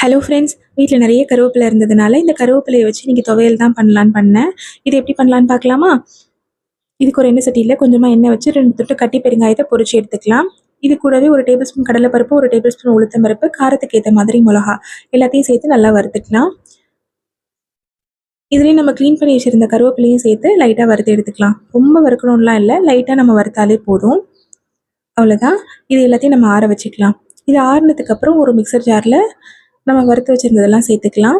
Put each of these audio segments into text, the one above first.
Hello friends, வீட்டில் நிறைய கருவேப்பிலை இருந்ததுனால இந்த கருவேப்பிலையை வச்சு இன்றைக்கி துவையல் தான் பண்ணலான்னு பண்ணேன். இது எப்படி பண்ணலான்னு பார்க்கலாமா? இதுக்கு ஒரு எண்ணெய் சட்டியில் கொஞ்சமாக எண்ணெய் வச்சு 2 துண்டு கட்டி பெருங்காயத்தை பொரிச்சு எடுத்துக்கலாம். இது கூடவே 1 டேபிள் ஸ்பூன் கடலைப்பருப்பு, 1 டேபிள் ஸ்பூன் உளுத்தம் பருப்பு, காரத்துக்கு ஏற்ற மாதிரி மிளகா எல்லாத்தையும் சேர்த்து நல்லா வறுத்துக்கலாம். இதுலேயும் நம்ம க்ளீன் பண்ணி வச்சுருந்த கருவேப்பிலையும் சேர்த்து லைட்டாக வறுத்து எடுத்துக்கலாம். ரொம்ப வறுக்கணும்லாம் இல்லை, லைட்டாக நம்ம வறுத்தாலே போதும். அவ்வளோதான். இது எல்லாத்தையும் நம்ம ஆற வச்சுக்கலாம். இது ஆறுனதுக்கப்புறம் ஒரு மிக்சர் ஜாரில் நம்ம வறுத்து வச்சுருந்ததெல்லாம் சேர்த்துக்கலாம்.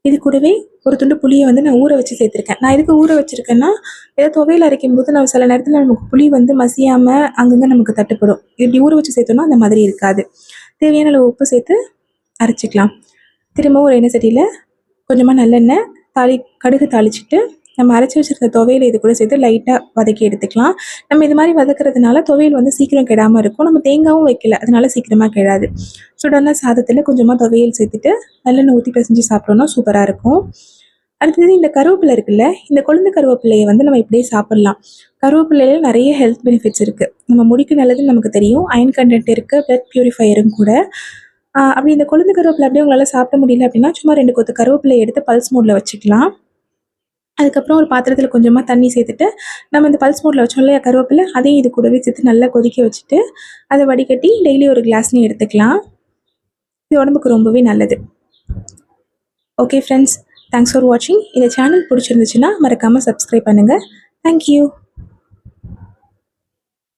இது கூடவே ஒரு துண்டு புளியை நான் ஊற வச்சு சேர்த்துருக்கேன். நான் எதுக்கு ஊற வச்சுருக்கேன்னா, ஏதோ துவையல் அரைக்கும் போது நம்ம சில நேரத்தில் நமக்கு புளி மசியாமல் அங்கங்கே நமக்கு தட்டுப்படும். இப்படி ஊற வச்சு சேர்த்தோன்னா அந்த மாதிரி இருக்காது. தேவையான அளவு உப்பு சேர்த்து அரைச்சிக்கலாம். திரும்பவும் ஒரு எண்ணெய் சட்டியில் கொஞ்சமாக நல்லெண்ணெய், கடுகு தாளிச்சிட்டு நம்ம அரைச்சி வச்சுருக்க துவையல் இது கூட சேர்த்து லைட்டாக வதக்கி எடுத்துக்கலாம். நம்ம இது மாதிரி வதக்கிறதுனால துவையல் சீக்கிரம் கெடாமல் இருக்கும். நம்ம தேங்காயும் வைக்கல, அதனால சீக்கிரமாக கெடாது. சுடான சாதத்தில் கொஞ்சமாக துவையல் சேர்த்துட்டு நல்லெண்ணெய் ஊற்றி பிசைஞ்சு சாப்பிட்டோன்னா சூப்பராக இருக்கும். அடுத்தது இந்த கருவேப்பிலை இருக்குல்ல, இந்த கொழுந்து கருவேப்பிலையை நம்ம இப்படியே சாப்பிட்லாம். கருவேப்பிலையில் நிறைய ஹெல்த் பெனிஃபிட்ஸ் இருக்குது. நம்ம முடிக்கு நல்லதுன்னு நமக்கு தெரியும். அயன் கண்டென்ட் இருக்குது, பிளட் பியூரிஃபையரும் கூட. அப்படி இந்த கொழுந்து கருவேப்பிலை அப்படியே உங்களால் சாப்பிட முடியல அப்படின்னா சும்மா 2 கொத்து கருவேப்பிலையை எடுத்து பல்ஸ் மோடில் வச்சுக்கலாம். அதுக்கப்புறம் ஒரு பாத்திரத்தில் கொஞ்சமாக தண்ணி சேர்த்துட்டு நம்ம இந்த பல்ஸ் மோடில் வச்சோம் இல்லையா கருவேப்பிலை, அதையும் இது கூடவே சேர்த்து நல்லா கொதிக்க வச்சுட்டு அதை வடிகட்டி டெய்லி ஒரு கிளாஸ்னு எடுத்துக்கலாம். இது உடம்புக்கு ரொம்பவே நல்லது. ஓகே ஃப்ரெண்ட்ஸ், தேங்க்ஸ் ஃபார் வாட்சிங். இந்த சேனல் பிடிச்சிருந்துச்சுன்னா மறக்காமல் சப்ஸ்கிரைப் பண்ணுங்கள். தேங்க்யூ.